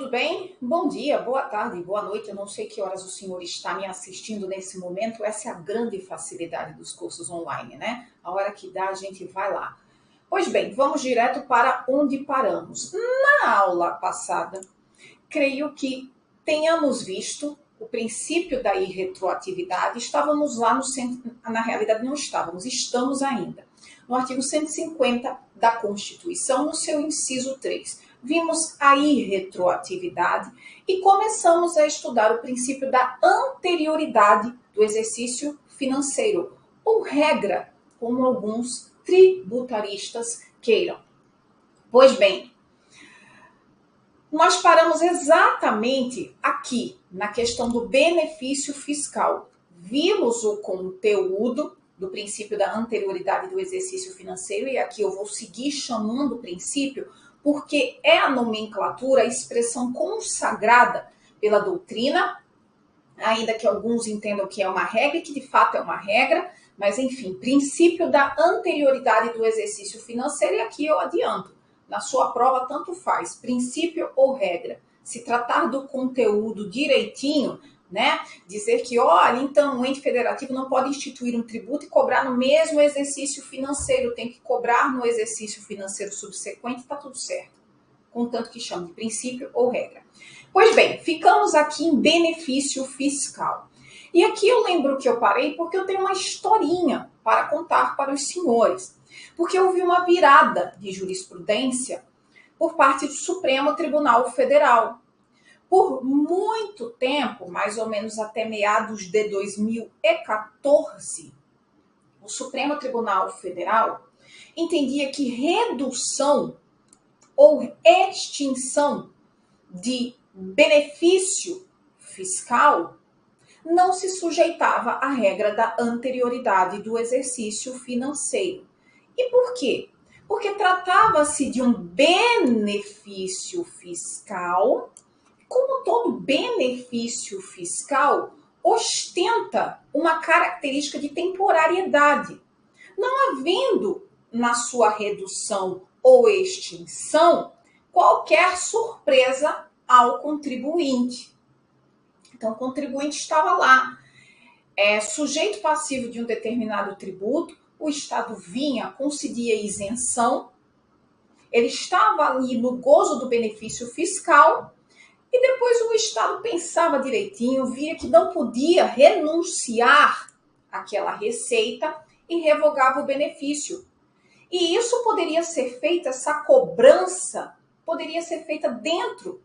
tudo bem? Bom dia, boa tarde, boa noite. Eu não sei que horas o senhor está me assistindo nesse momento. Essa é a grande facilidade dos cursos online, né? A hora que dá, a gente vai lá. Pois bem, vamos direto para onde paramos. Na aula passada, creio que tenhamos visto o princípio da irretroatividade. Estávamos lá no centro, na realidade não estávamos, estamos ainda. No artigo 150 da Constituição, no seu inciso 3. Vimos a irretroatividade e começamos a estudar o princípio da anterioridade do exercício financeiro, ou regra, como alguns tributaristas queiram. Pois bem, nós paramos exatamente aqui, na questão do benefício fiscal. Vimos o conteúdo do princípio da anterioridade do exercício financeiro, e aqui eu vou seguir chamando o princípio, porque é a nomenclatura, a expressão consagrada pela doutrina, ainda que alguns entendam que é uma regra, e que de fato é uma regra, mas enfim, princípio da anterioridade do exercício financeiro, e aqui eu adianto, na sua prova tanto faz, princípio ou regra. Se tratar do conteúdo direitinho, né, dizer que, olha, então o ente federativo não pode instituir um tributo e cobrar no mesmo exercício financeiro, tem que cobrar no exercício financeiro subsequente, está tudo certo. Contanto que chame de princípio ou regra. Pois bem, ficamos aqui em benefício fiscal. E aqui eu lembro que eu parei porque eu tenho uma historinha para contar para os senhores. Porque houve uma virada de jurisprudência por parte do Supremo Tribunal Federal. Por muito tempo, mais ou menos até meados de 2014, o Supremo Tribunal Federal entendia que redução ou extinção de benefício fiscal não se sujeitava à regra da anterioridade do exercício financeiro. E por quê? Porque tratava-se de um benefício fiscal. Como todo benefício fiscal ostenta uma característica de temporariedade, não havendo na sua redução ou extinção qualquer surpresa ao contribuinte. Então, o contribuinte estava lá, sujeito passivo de um determinado tributo, o Estado vinha, concedia isenção, ele estava ali no gozo do benefício fiscal, e depois o Estado pensava direitinho, via que não podia renunciar àquela receita e revogava o benefício. E isso poderia ser feito, essa cobrança poderia ser feita dentro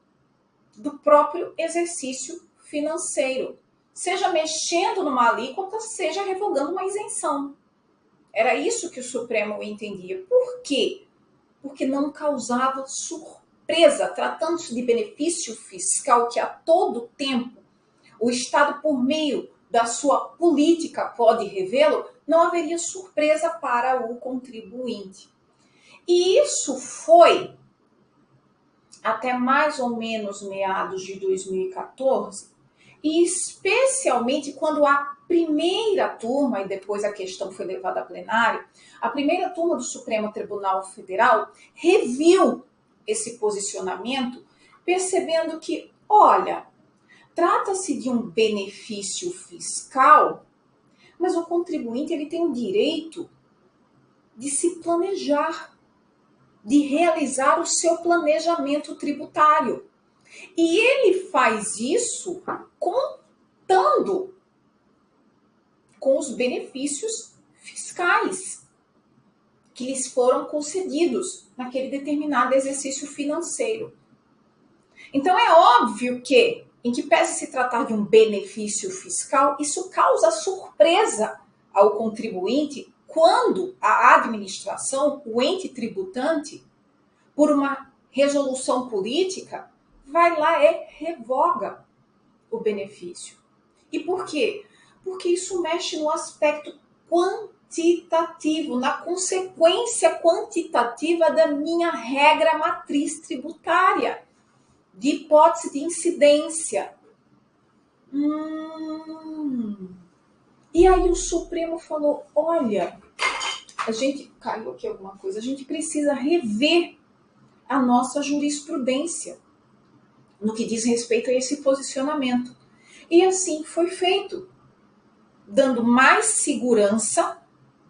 do próprio exercício financeiro, seja mexendo numa alíquota, seja revogando uma isenção. Era isso que o Supremo entendia. Por quê? Porque não causava surpresa. Tratando-se de benefício fiscal que a todo tempo o Estado, por meio da sua política, pode revê-lo, não haveria surpresa para o contribuinte. E isso foi até mais ou menos meados de 2014, e especialmente quando a primeira turma, e depois a questão foi levada a plenário, a primeira turma do Supremo Tribunal Federal reviu esse posicionamento, percebendo que, olha, trata-se de um benefício fiscal, mas o contribuinte ele tem o direito de se planejar, de realizar o seu planejamento tributário. E ele faz isso contando com os benefícios fiscais que lhes foram concedidos naquele determinado exercício financeiro. Então é óbvio que, em que pese se tratar de um benefício fiscal, isso causa surpresa ao contribuinte quando a administração, o ente tributante, por uma resolução política, vai lá e revoga o benefício. E por quê? Porque isso mexe no aspecto quantitativo, na consequência quantitativa da minha regra matriz tributária, de hipótese de incidência. E aí o Supremo falou, olha, a gente caiu aqui alguma coisa, a gente precisa rever a nossa jurisprudência. no que diz respeito a esse posicionamento. E assim foi feito, dando mais segurança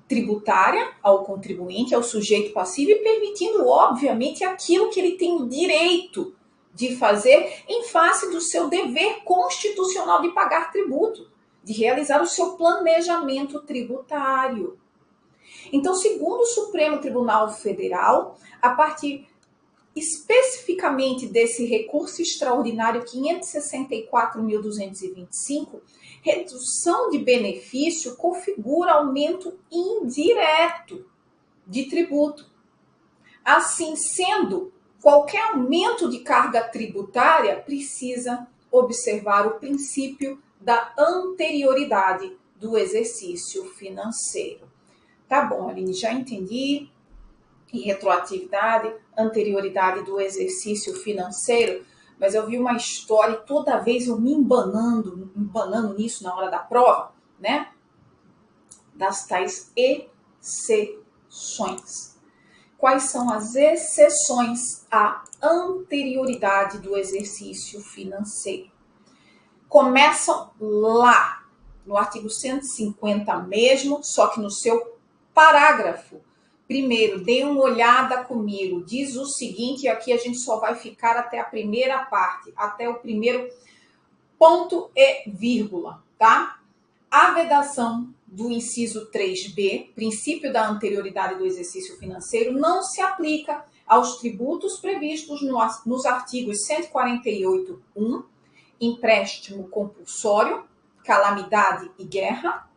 tributária ao contribuinte, ao sujeito passivo, e permitindo, obviamente, aquilo que ele tem o direito de fazer em face do seu dever constitucional de pagar tributo, de realizar o seu planejamento tributário. Então, segundo o Supremo Tribunal Federal, a partir especificamente desse recurso extraordinário 564.225, redução de benefício configura aumento indireto de tributo. Assim sendo, qualquer aumento de carga tributária precisa observar o princípio da anterioridade do exercício financeiro. Tá bom, Aline, já entendi. E retroatividade, anterioridade do exercício financeiro, mas eu vi uma história e toda vez eu me embanando nisso na hora da prova, né? Das tais exceções. Quais são as exceções à anterioridade do exercício financeiro? Começam lá, no artigo 150 mesmo, só que no seu parágrafo. Primeiro, dê uma olhada comigo. Diz o seguinte, e aqui a gente só vai ficar até a primeira parte, até o primeiro ponto e vírgula, tá? A vedação do inciso 3b, princípio da anterioridade do exercício financeiro, não se aplica aos tributos previstos nos artigos 148.1, empréstimo compulsório, calamidade e guerra,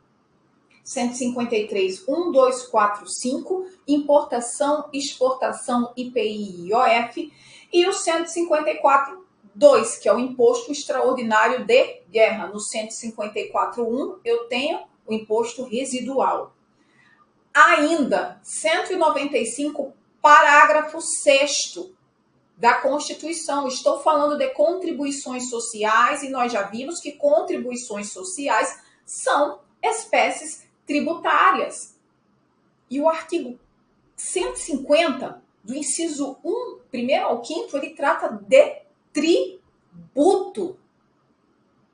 153.1.245, importação, exportação, IPI e IOF, e o 154.2, que é o imposto extraordinário de guerra. No 154.1 eu tenho o imposto residual. Ainda, 195, parágrafo 6º da Constituição. Estou falando de contribuições sociais e nós já vimos que contribuições sociais são espécies tributárias. E o artigo 150, do inciso 1, primeiro ao 5º, ele trata de tributo.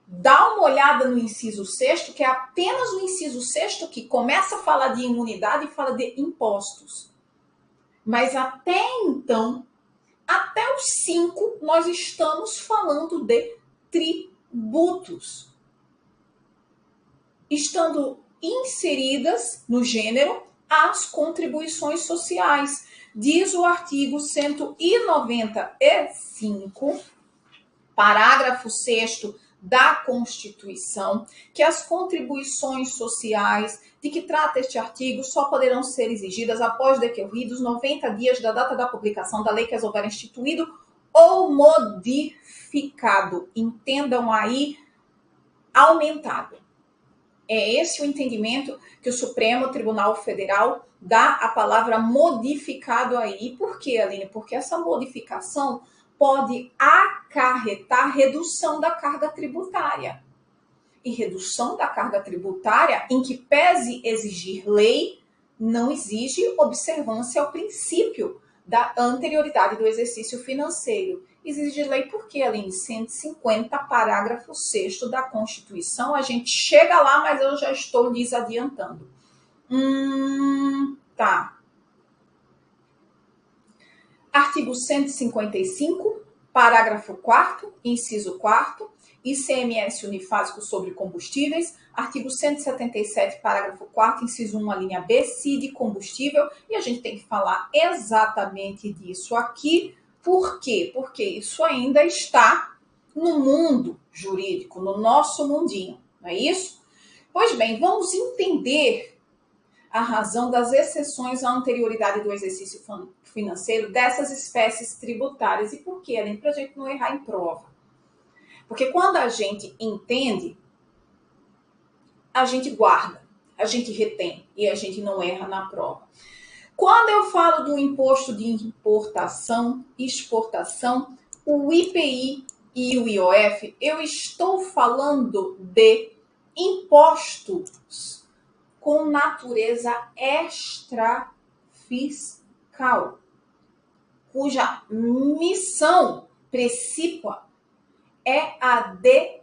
Dá uma olhada no inciso 6º, que é apenas o inciso 6º que começa a falar de imunidade e fala de impostos. Mas até então, até os 5, nós estamos falando de tributos. Estando inseridas no gênero as contribuições sociais. Diz o artigo 195, parágrafo 6º da Constituição, que as contribuições sociais de que trata este artigo só poderão ser exigidas após decorridos 90 dias da data da publicação da lei que as houver instituído ou modificado. Entendam aí, aumentado. É esse o entendimento que o Supremo Tribunal Federal dá a palavra modificado aí. Por quê, Aline? Porque essa modificação pode acarretar redução da carga tributária. E redução da carga tributária, em que pese exigir lei, não exige observância ao princípio da anterioridade do exercício financeiro. Exige lei porque, Aline, 150, parágrafo 6º da Constituição, a gente chega lá, mas eu já estou lhes adiantando. Tá. Artigo 155, parágrafo 4º, inciso 4º, ICMS unifásico sobre combustíveis. Artigo 177, parágrafo 4º, inciso 1, a linha B, CID, combustível. E a gente tem que falar exatamente disso aqui. Por quê? Porque isso ainda está no mundo jurídico, no nosso mundinho, não é isso? Pois bem, vamos entender a razão das exceções à anterioridade do exercício financeiro dessas espécies tributárias. E por quê, Aline? Para a gente não errar em prova. Porque quando a gente entende, a gente guarda, a gente retém e a gente não erra na prova. Quando eu falo do imposto de importação e exportação, o IPI e o IOF, eu estou falando de impostos com natureza extrafiscal, cuja missão precípua é a de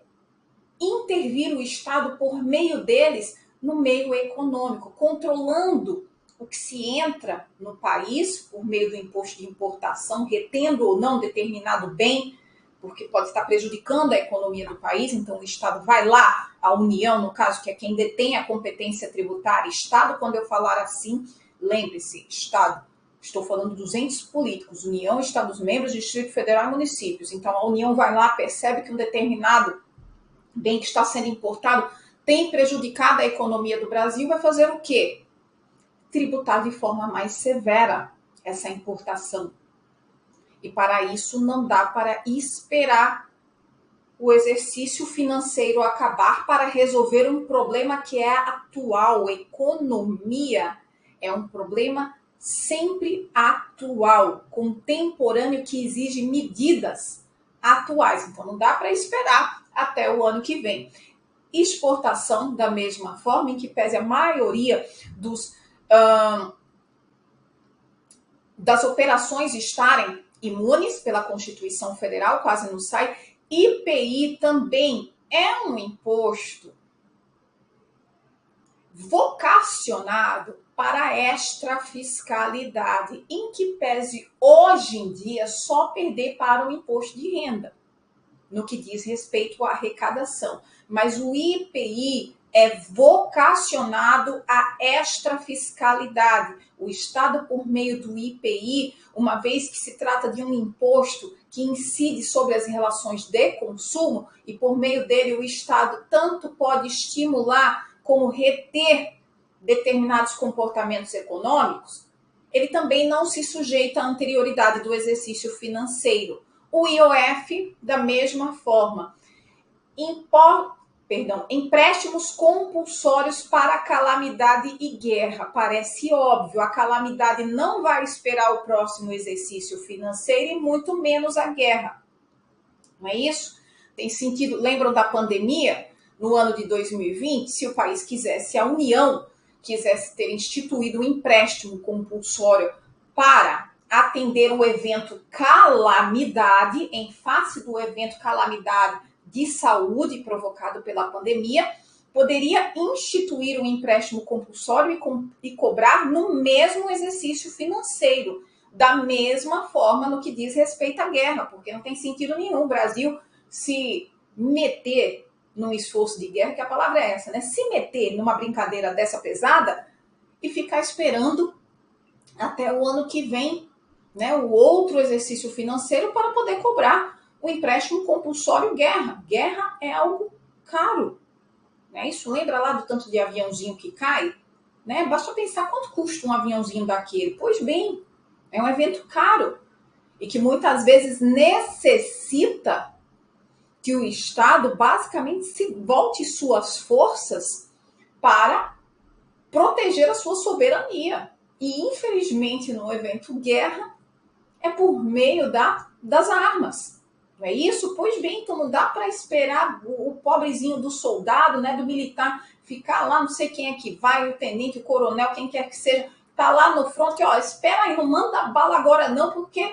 intervir o Estado por meio deles no meio econômico, controlando o que se entra no país por meio do imposto de importação, retendo ou não determinado bem, porque pode estar prejudicando a economia do país, então o Estado vai lá, a União, no caso, que é quem detém a competência tributária. Estado, quando eu falar assim, lembre-se, Estado, estou falando dos entes políticos, União, Estados-membros, Distrito Federal e municípios. Então a União vai lá, percebe que um determinado bem que está sendo importado tem prejudicado a economia do Brasil, vai fazer o quê? Tributar de forma mais severa essa importação. E para isso não dá para esperar o exercício financeiro acabar para resolver um problema que é atual. Economia é um problema sempre atual, contemporâneo, que exige medidas atuais. Então não dá para esperar até o ano que vem. Exportação, da mesma forma, em que pese a maioria das operações estarem imunes pela Constituição Federal, quase não sai. IPI também é um imposto vocacionado para extrafiscalidade, em que pese hoje em dia só perder para o imposto de renda, no que diz respeito à arrecadação. Mas o IPI é vocacionado à extrafiscalidade. O Estado, por meio do IPI, uma vez que se trata de um imposto que incide sobre as relações de consumo, e por meio dele o Estado tanto pode estimular como reter determinados comportamentos econômicos, ele também não se sujeita à anterioridade do exercício financeiro. O IOF, da mesma forma. Empréstimos compulsórios para calamidade e guerra. Parece óbvio, a calamidade não vai esperar o próximo exercício financeiro e muito menos a guerra. Não é isso? Tem sentido? Lembram da pandemia? No ano de 2020, se o país quisesse, a União quisesse ter instituído um empréstimo compulsório para atender o evento calamidade, em face do evento calamidade de saúde provocado pela pandemia, poderia instituir um empréstimo compulsório e cobrar no mesmo exercício financeiro, da mesma forma no que diz respeito à guerra, porque não tem sentido nenhum o Brasil se meter num esforço de guerra, que a palavra é essa, né? Se meter numa brincadeira dessa pesada e ficar esperando até o ano que vem, né, o outro exercício financeiro para poder cobrar o empréstimo compulsório guerra. Guerra é algo caro. Né? Isso lembra lá do tanto de aviãozinho que cai? Né? Basta pensar quanto custa um aviãozinho daquele. Pois bem, é um evento caro e que muitas vezes necessita que o Estado basicamente se volte suas forças para proteger a sua soberania. E, infelizmente, no evento guerra, é por meio das armas. Não é isso? Pois bem, então não dá para esperar o pobrezinho do soldado, né, do militar, ficar lá, não sei quem é que vai, o tenente, o coronel, quem quer que seja, tá lá no front, ó, espera aí, não manda bala agora não, porque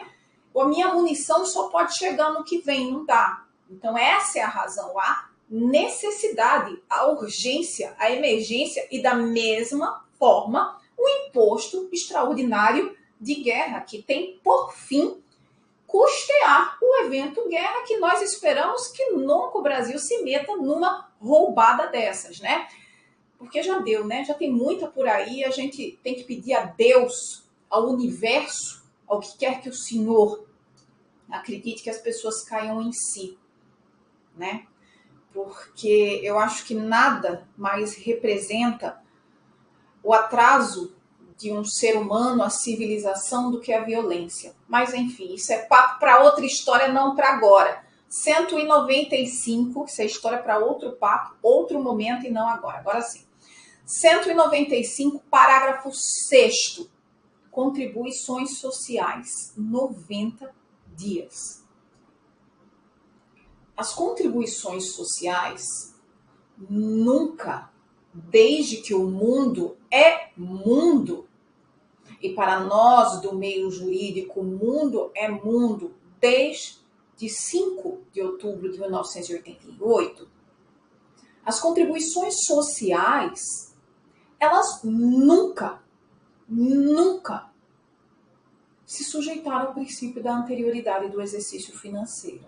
a minha munição só pode chegar no que vem, não dá. Então essa é a razão, a necessidade, a urgência, a emergência e da mesma forma o imposto extraordinário de guerra, que tem por fim custear o evento guerra, que nós esperamos que nunca o Brasil se meta numa roubada dessas, né? Porque já deu, né? Já tem muita por aí, a gente tem que pedir a Deus, ao universo, ao que quer que o Senhor acredite, que as pessoas caiam em si, né? Porque eu acho que nada mais representa o atraso de um ser humano, a civilização, do que a violência. Mas, enfim, isso é papo para outra história, não para agora. 195, isso é história para outro papo, outro momento e não agora. Agora sim. 195, parágrafo 6º. Contribuições sociais. 90 dias. As contribuições sociais nunca, desde que o mundo é mundo, e para nós do meio jurídico, o mundo é mundo desde de 5 de outubro de 1988, as contribuições sociais, elas nunca se sujeitaram ao princípio da anterioridade do exercício financeiro.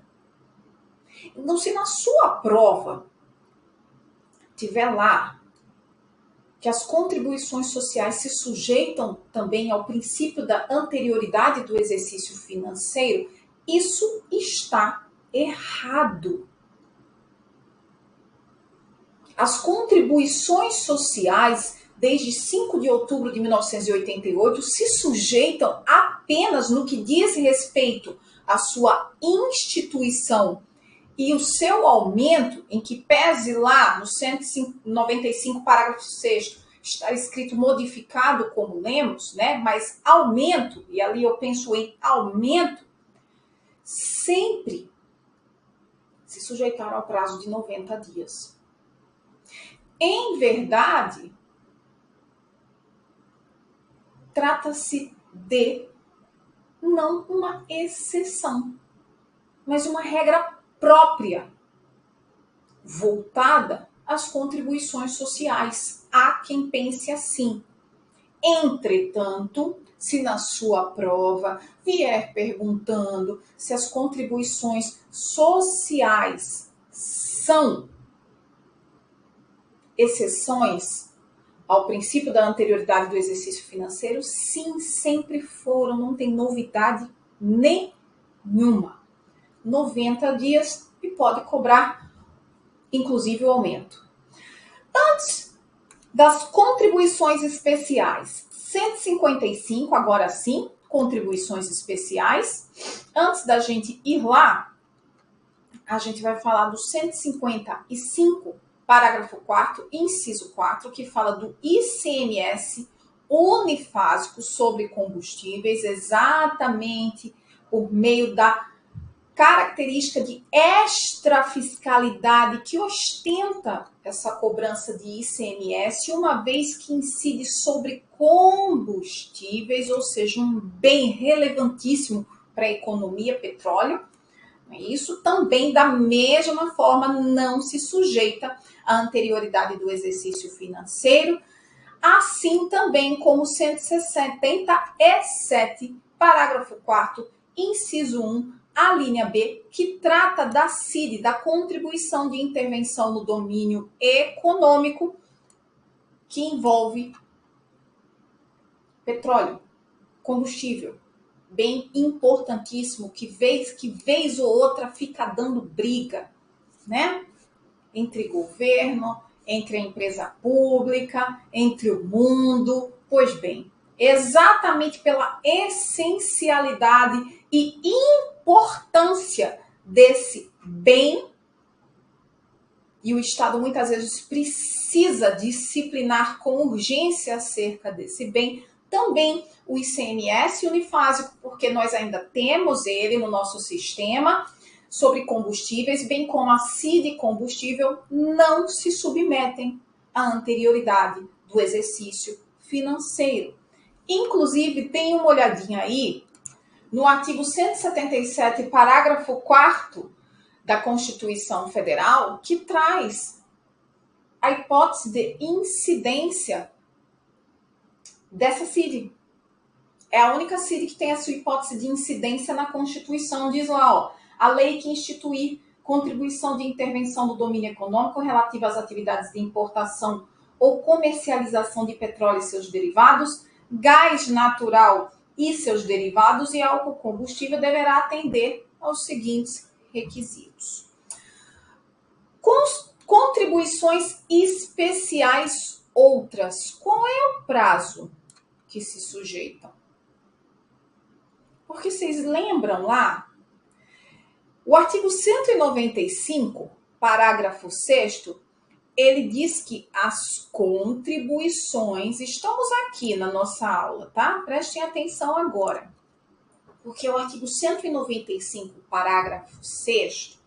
Então, se na sua prova tiver lá que as contribuições sociais se sujeitam também ao princípio da anterioridade do exercício financeiro, isso está errado. As contribuições sociais, desde 5 de outubro de 1988, se sujeitam apenas no que diz respeito à sua instituição e o seu aumento, em que pese lá no 195, parágrafo 6º, está escrito modificado como lemos, né? Mas aumento, e ali eu penso em aumento, sempre se sujeitaram ao prazo de 90 dias. Em verdade, trata-se de não uma exceção, mas uma regra própria, voltada às contribuições sociais. Há quem pense assim. Entretanto, se na sua prova vier perguntando se as contribuições sociais são exceções ao princípio da anterioridade do exercício financeiro, sim, sempre foram, não tem novidade nenhuma. 90 dias e pode cobrar, inclusive, o aumento. Antes das contribuições especiais, 155, agora sim, contribuições especiais. Antes da gente ir lá, a gente vai falar do 155, parágrafo 4º, inciso 4, que fala do ICMS unifásico sobre combustíveis, exatamente por meio da característica de extrafiscalidade que ostenta essa cobrança de ICMS, uma vez que incide sobre combustíveis, ou seja, um bem relevantíssimo para a economia, petróleo. Isso também, da mesma forma, não se sujeita à anterioridade do exercício financeiro, assim também como 167, parágrafo 4º, inciso 1, a linha B, que trata da CID, da contribuição de intervenção no domínio econômico, que envolve petróleo, combustível, bem importantíssimo, que vez ou outra fica dando briga, né? Entre governo, entre a empresa pública, entre o mundo. Pois bem, exatamente pela essencialidade e importância desse bem, e o Estado muitas vezes precisa disciplinar com urgência acerca desse bem, também o ICMS unifásico, porque nós ainda temos ele no nosso sistema sobre combustíveis, bem como a CID combustível, não se submetem à anterioridade do exercício financeiro. Inclusive, tem uma olhadinha aí no artigo 177, parágrafo 4º da Constituição Federal, que traz a hipótese de incidência dessa CID. É a única CID que tem a sua hipótese de incidência na Constituição. Diz lá, ó, a lei que instituir contribuição de intervenção no domínio econômico relativa às atividades de importação ou comercialização de petróleo e seus derivados, gás natural e seus derivados e álcool combustível deverá atender aos seguintes requisitos. Contribuições especiais outras. Qual é o prazo que se sujeitam? Porque vocês lembram lá? O artigo 195, parágrafo 6º, ele diz que as contribuições, estamos aqui na nossa aula, tá? Prestem atenção agora. Porque o artigo 195, parágrafo 6º,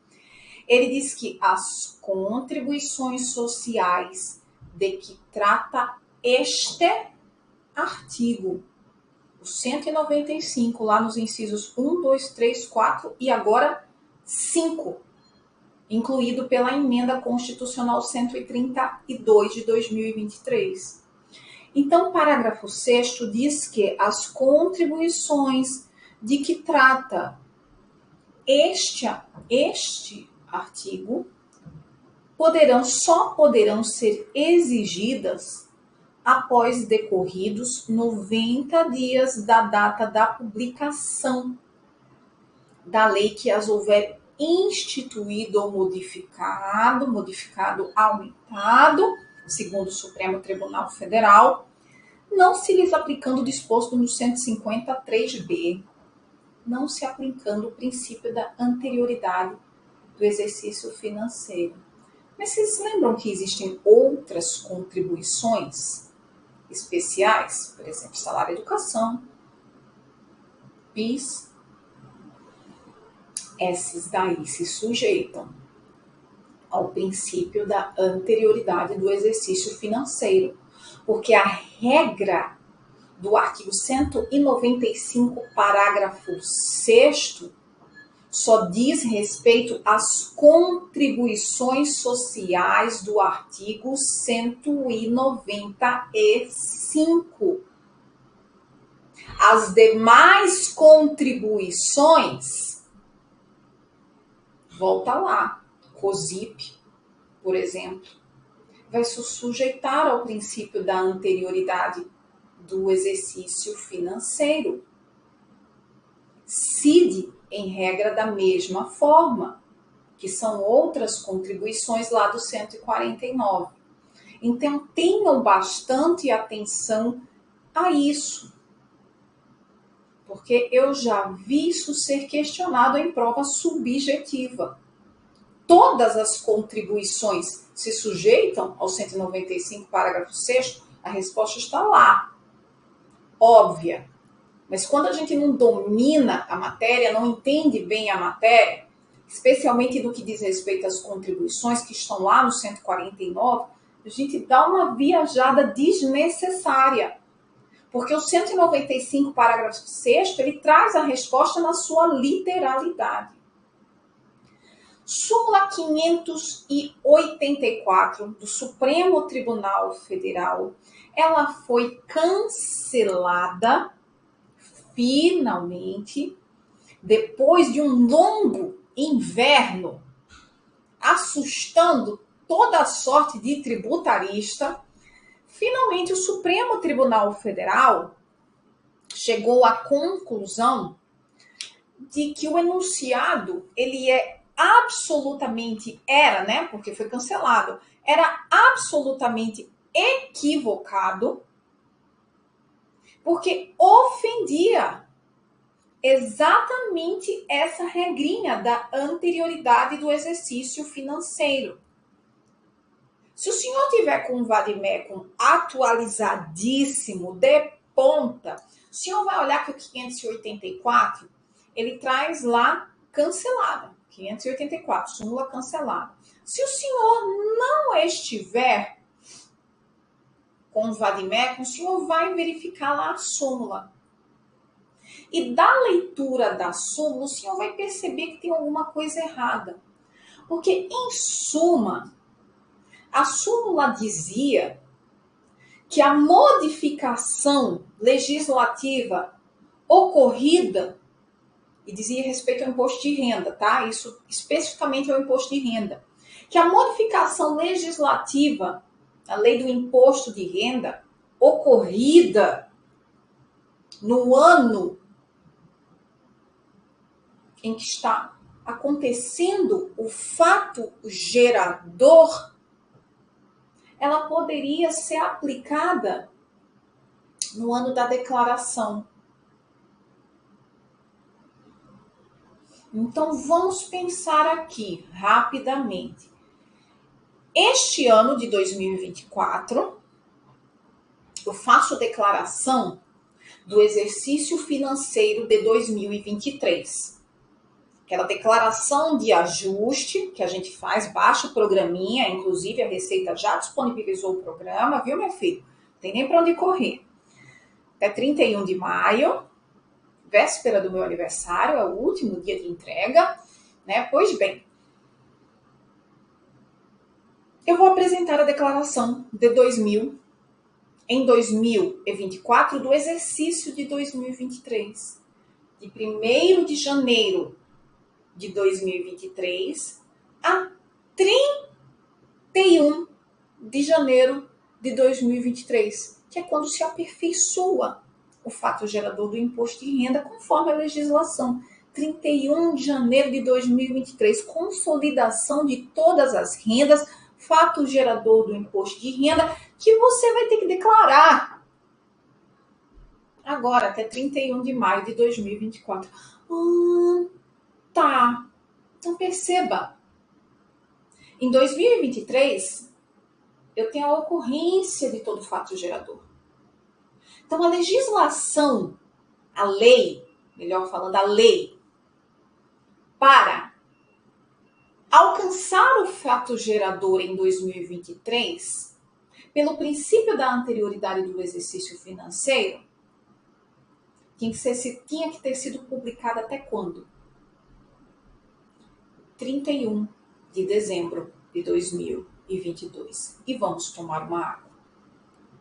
ele diz que as contribuições sociais de que trata este artigo, o 195, lá nos incisos 1, 2, 3, 4 e agora 5, incluído pela Emenda Constitucional 132 de 2023. Então, o parágrafo 6º diz que as contribuições de que trata este artigo só poderão ser exigidas após decorridos 90 dias da data da publicação da lei que as houver instituído ou modificado, aumentado, segundo o Supremo Tribunal Federal, não se lhes aplicando o disposto no 153b, não se aplicando o princípio da anterioridade do exercício financeiro. Mas vocês lembram que existem outras contribuições especiais? Por exemplo, salário-educação, PIS. Esses daí se sujeitam ao princípio da anterioridade do exercício financeiro, porque a regra do artigo 195, parágrafo 6º, só diz respeito às contribuições sociais do artigo 195. As demais contribuições, volta lá, COSIP, por exemplo, vai se sujeitar ao princípio da anterioridade do exercício financeiro. CID, em regra, da mesma forma, que são outras contribuições lá do 149. Então, tenham bastante atenção a isso, porque eu já vi isso ser questionado em prova subjetiva. Todas as contribuições se sujeitam ao 195, parágrafo 6º? A resposta está lá, óbvia. Mas quando a gente não domina a matéria, não entende bem a matéria, especialmente do que diz respeito às contribuições que estão lá no 149, a gente dá uma viajada desnecessária. Porque o 195, parágrafo 6º, ele traz a resposta na sua literalidade. Súmula 584 do Supremo Tribunal Federal, ela foi cancelada, finalmente, depois de um longo inverno, assustando toda sorte de tributarista. Finalmente, o Supremo Tribunal Federal chegou à conclusão de que o enunciado, ele porque foi cancelado, era absolutamente equivocado, porque ofendia exatamente essa regrinha da anterioridade do exercício financeiro. Se o senhor tiver com um vademecum atualizadíssimo, de ponta, o senhor vai olhar que o 584, ele traz lá cancelada. 584, súmula cancelada. Se o senhor não estiver com o vademecum, o senhor vai verificar lá a súmula. E da leitura da súmula, o senhor vai perceber que tem alguma coisa errada. Porque, em suma, a súmula dizia que a modificação legislativa ocorrida, e dizia respeito ao imposto de renda, tá? Isso especificamente ao imposto de renda. Que a modificação legislativa, a lei do imposto de renda, ocorrida no ano em que está acontecendo o fato gerador, ela poderia ser aplicada no ano da declaração. Então, vamos pensar aqui rapidamente. Este ano de 2024, eu faço declaração do exercício financeiro de 2023. Aquela declaração de ajuste que a gente faz, baixa o programinha, inclusive a Receita já disponibilizou o programa, viu, minha filha? Não tem nem para onde correr. Até 31 de maio, véspera do meu aniversário, é o último dia de entrega, né? Pois bem, eu vou apresentar a declaração de 2000 em 2024 do exercício de 2023. De 1º de janeiro de 2023 a 31 de janeiro de 2023, que é quando se aperfeiçoa o fato gerador do imposto de renda conforme a legislação. 31 de janeiro de 2023, consolidação de todas as rendas, fato gerador do imposto de renda, que você vai ter que declarar agora, até 31 de maio de 2024. Tá. Então perceba, em 2023, eu tenho a ocorrência de todo fato gerador. Então a legislação, a lei, melhor falando, a lei, para alcançar o fato gerador em 2023, pelo princípio da anterioridade do exercício financeiro, tinha que ter sido publicada até quando? 31 de dezembro de 2022. E vamos tomar uma água.